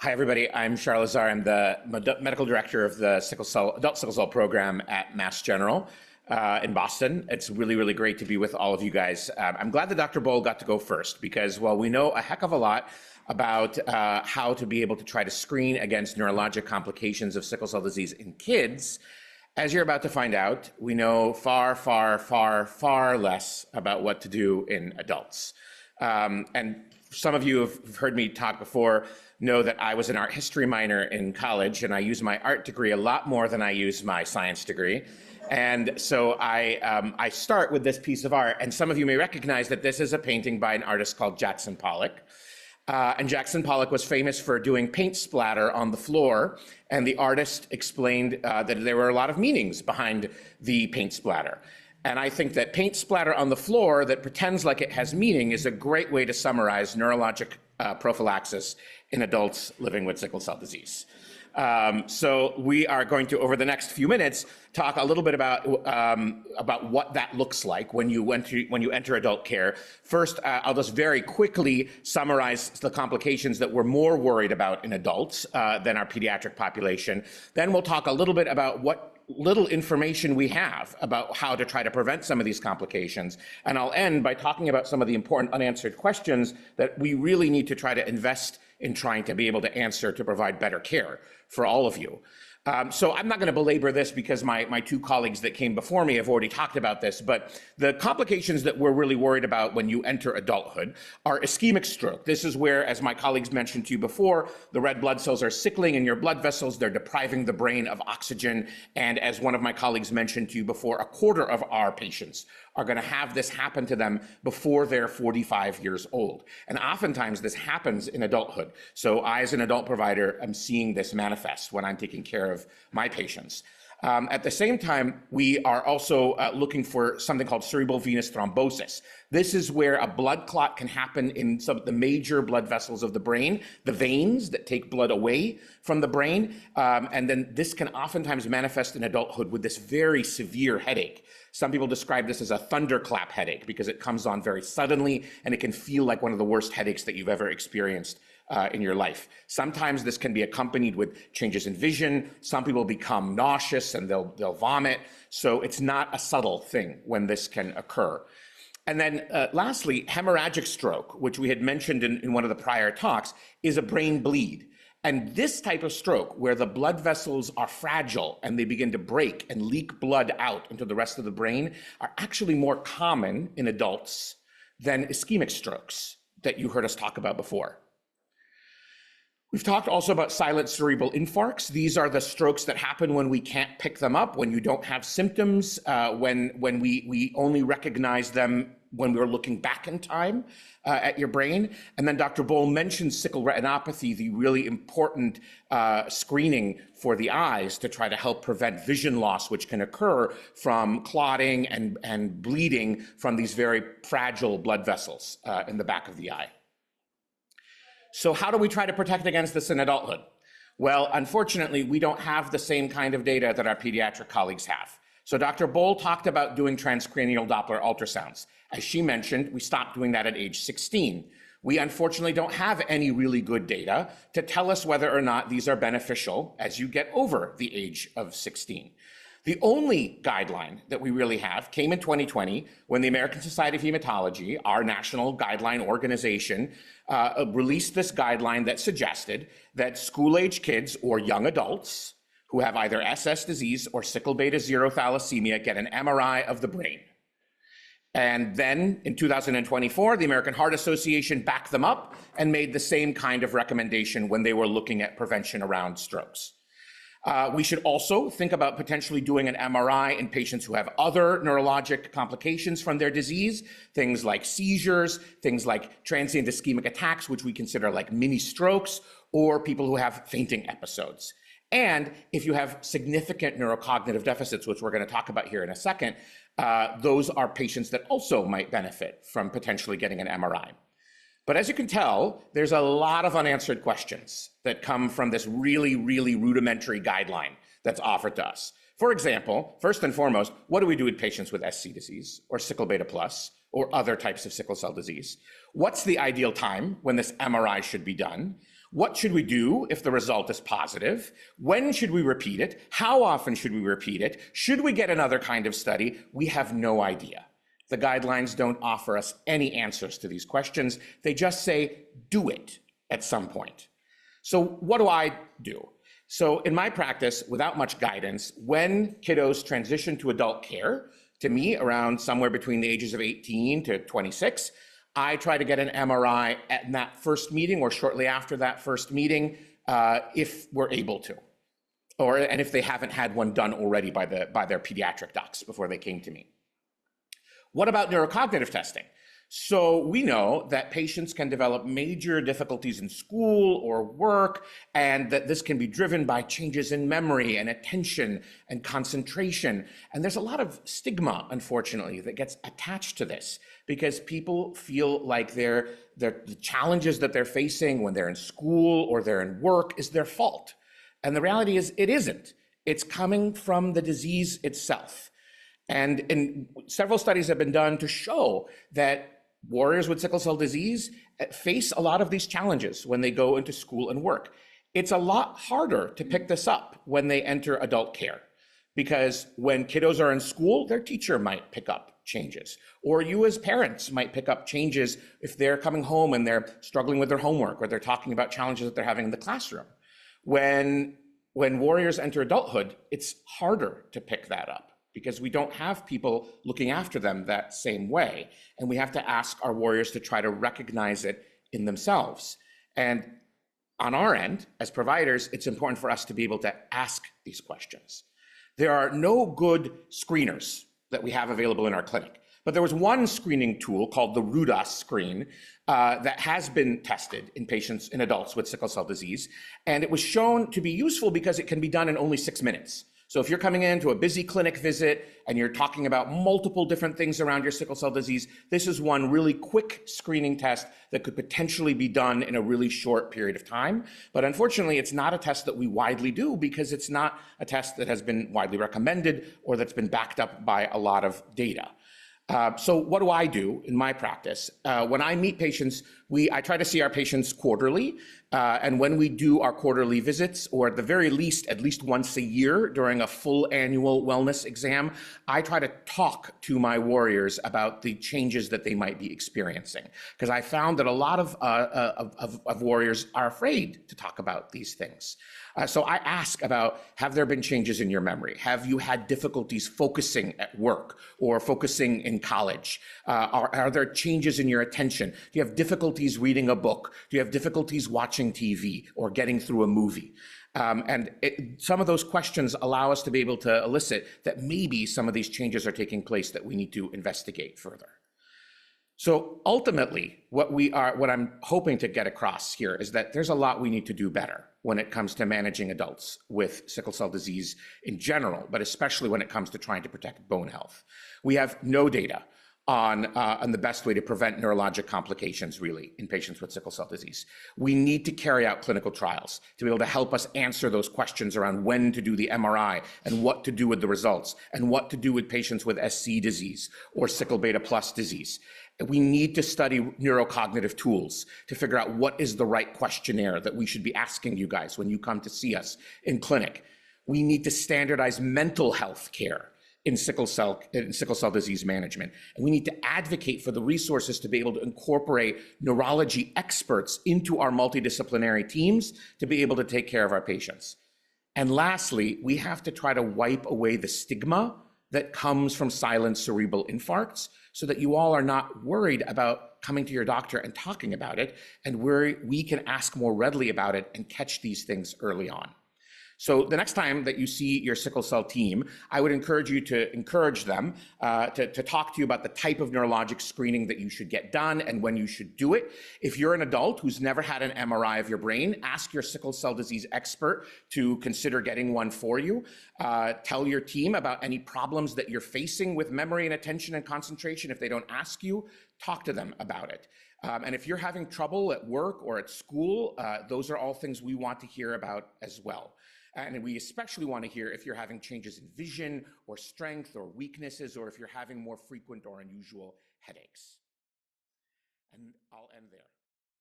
Hi, everybody. I'm Sharl Azar. I'm the medical director of the adult sickle cell program at Mass General in Boston. It's really, really great to be with all of you guys. I'm glad that Dr. Bohl got to go first because, well, we know a heck of a lot about how to be able to try to screen against neurologic complications of sickle cell disease in kids. As you're about to find out, we know far, far, far, far less about what to do in adults. And some of you have heard me talk before, know that I was an art history minor in college, and I use my art degree a lot more than I use my science degree. And so I start with this piece of art, and some of you may recognize that this is a painting by an artist called Jackson Pollock. And Jackson Pollock was famous for doing paint splatter on the floor, and the artist explained that there were a lot of meanings behind the paint splatter. And I think that paint splatter on the floor that pretends like it has meaning is a great way to summarize neurologic prophylaxis in adults living with sickle cell disease. So we are going to, over the next few minutes, talk a little bit about what that looks like when you enter adult care. First, I'll just very quickly summarize the complications that we're more worried about in adults than our pediatric population. Then we'll talk a little bit about what little information we have about how to try to prevent some of these complications. And I'll end by talking about some of the important unanswered questions that we really need to try to invest in trying to be able to answer to provide better care for all of you. So I'm not going to belabor this because my two colleagues that came before me have already talked about this, but the complications that we're really worried about when you enter adulthood are ischemic stroke. This is where, as my colleagues mentioned to you before, the red blood cells are sickling in your blood vessels, they're depriving the brain of oxygen, and as one of my colleagues mentioned to you before, a quarter of our patients are going to have this happen to them before they're 45 years old. And oftentimes this happens in adulthood. So I, as an adult provider, am seeing this manifest when I'm taking care of my patients. At the same time, we are also looking for something called cerebral venous thrombosis. This is where a blood clot can happen in some of the major blood vessels of the brain, the veins that take blood away from the brain. And then this can oftentimes manifest in adulthood with this very severe headache. Some people describe this as a thunderclap headache because it comes on very suddenly and it can feel like one of the worst headaches that you've ever experienced in your life. Sometimes this can be accompanied with changes in vision. Some people become nauseous and they'll vomit. So it's not a subtle thing when this can occur. And then lastly, hemorrhagic stroke, which we had mentioned in one of the prior talks, is a brain bleed. And this type of stroke, where the blood vessels are fragile and they begin to break and leak blood out into the rest of the brain, are actually more common in adults than ischemic strokes that you heard us talk about before. We've talked also about silent cerebral infarcts. These are the strokes that happen when we can't pick them up, when you don't have symptoms, when we only recognize them when we're looking back in time at your brain. And then Dr. Bohl mentioned sickle retinopathy, the really important screening for the eyes to try to help prevent vision loss, which can occur from clotting and bleeding from these very fragile blood vessels in the back of the eye. So how do we try to protect against this in adulthood? Well, unfortunately, we don't have the same kind of data that our pediatric colleagues have. So Dr. Bohl talked about doing transcranial Doppler ultrasounds. As she mentioned, we stopped doing that at age 16. We unfortunately don't have any really good data to tell us whether or not these are beneficial as you get over the age of 16. The only guideline that we really have came in 2020 when the American Society of Hematology, our national guideline organization, released this guideline that suggested that school-age kids or young adults who have either SS disease or sickle beta zero thalassemia get an MRI of the brain. And then in 2024, the American Heart Association backed them up and made the same kind of recommendation when they were looking at prevention around strokes. We should also think about potentially doing an MRI in patients who have other neurologic complications from their disease, things like seizures, things like transient ischemic attacks, which we consider like mini strokes, or people who have fainting episodes. And if you have significant neurocognitive deficits, which we're going to talk about here in a second, those are patients that also might benefit from potentially getting an MRI. But as you can tell, there's a lot of unanswered questions that come from this really, really rudimentary guideline that's offered to us. For example, first and foremost, what do we do with patients with SC disease or sickle beta plus or other types of sickle cell disease? What's the ideal time when this MRI should be done? What should we do if the result is positive? When should we repeat it? How often should we repeat it? Should we get another kind of study? We have no idea. The guidelines don't offer us any answers to these questions. They just say, do it at some point. So what do I do? So in my practice, without much guidance, when kiddos transition to adult care, to me, around somewhere between the ages of 18 to 26, I try to get an MRI at that first meeting or shortly after that first meeting, if we're able to, and if they haven't had one done already by their pediatric docs before they came to me. What about neurocognitive testing? So we know that patients can develop major difficulties in school or work, and that this can be driven by changes in memory and attention and concentration. And there's a lot of stigma, unfortunately, that gets attached to this because people feel like the challenges that they're facing when they're in school or they're in work is their fault. And the reality is it isn't. It's coming from the disease itself. And several studies have been done to show that warriors with sickle cell disease face a lot of these challenges when they go into school and work. It's a lot harder to pick this up when they enter adult care, because when kiddos are in school, their teacher might pick up changes, or you as parents might pick up changes if they're coming home and they're struggling with their homework, or they're talking about challenges that they're having in the classroom. When warriors enter adulthood, it's harder to pick that up, because we don't have people looking after them that same way. And we have to ask our warriors to try to recognize it in themselves. And on our end, as providers, it's important for us to be able to ask these questions. There are no good screeners that we have available in our clinic, but there was one screening tool called the RUDAS screen that has been tested in patients, in adults with sickle cell disease. And it was shown to be useful because it can be done in only 6 minutes. So if you're coming into a busy clinic visit and you're talking about multiple different things around your sickle cell disease, this is one really quick screening test that could potentially be done in a really short period of time. But unfortunately, it's not a test that we widely do because it's not a test that has been widely recommended or that's been backed up by a lot of data. So what do I do in my practice? When I meet patients, I try to see our patients quarterly. And when we do our quarterly visits, or at the very least, at least once a year during a full annual wellness exam, I try to talk to my warriors about the changes that they might be experiencing. Because I found that a lot of warriors are afraid to talk about these things. So I ask about, have there been changes in your memory? Have you had difficulties focusing at work or focusing in college? Are there changes in your attention? Do you have difficulties reading a book? Do you have difficulties watching TV or getting through a movie? Some of those questions allow us to be able to elicit that maybe some of these changes are taking place that we need to investigate further. So ultimately, what I'm hoping to get across here is that there's a lot we need to do better when it comes to managing adults with sickle cell disease in general, but especially when it comes to trying to protect bone health. We have no data on the best way to prevent neurologic complications, really, in patients with sickle cell disease. We need to carry out clinical trials to be able to help us answer those questions around when to do the MRI and what to do with the results and what to do with patients with SC disease or sickle beta plus disease. We need to study neurocognitive tools to figure out what is the right questionnaire that we should be asking you guys when you come to see us in clinic. We need to standardize mental health care in sickle cell disease management. And we need to advocate for the resources to be able to incorporate neurology experts into our multidisciplinary teams to be able to take care of our patients. And lastly, we have to try to wipe away the stigma that comes from silent cerebral infarcts so that you all are not worried about coming to your doctor and talking about it, and we can ask more readily about it and catch these things early on. So the next time that you see your sickle cell team, I would encourage you to encourage them to talk to you about the type of neurologic screening that you should get done and when you should do it. If you're an adult who's never had an MRI of your brain, ask your sickle cell disease expert to consider getting one for you. Tell your team about any problems that you're facing with memory and attention and concentration. If they don't ask you, talk to them about it. And if you're having trouble at work or at school, those are all things we want to hear about as well. And we especially want to hear if you're having changes in vision or strength or weaknesses, or if you're having more frequent or unusual headaches. And I'll end there.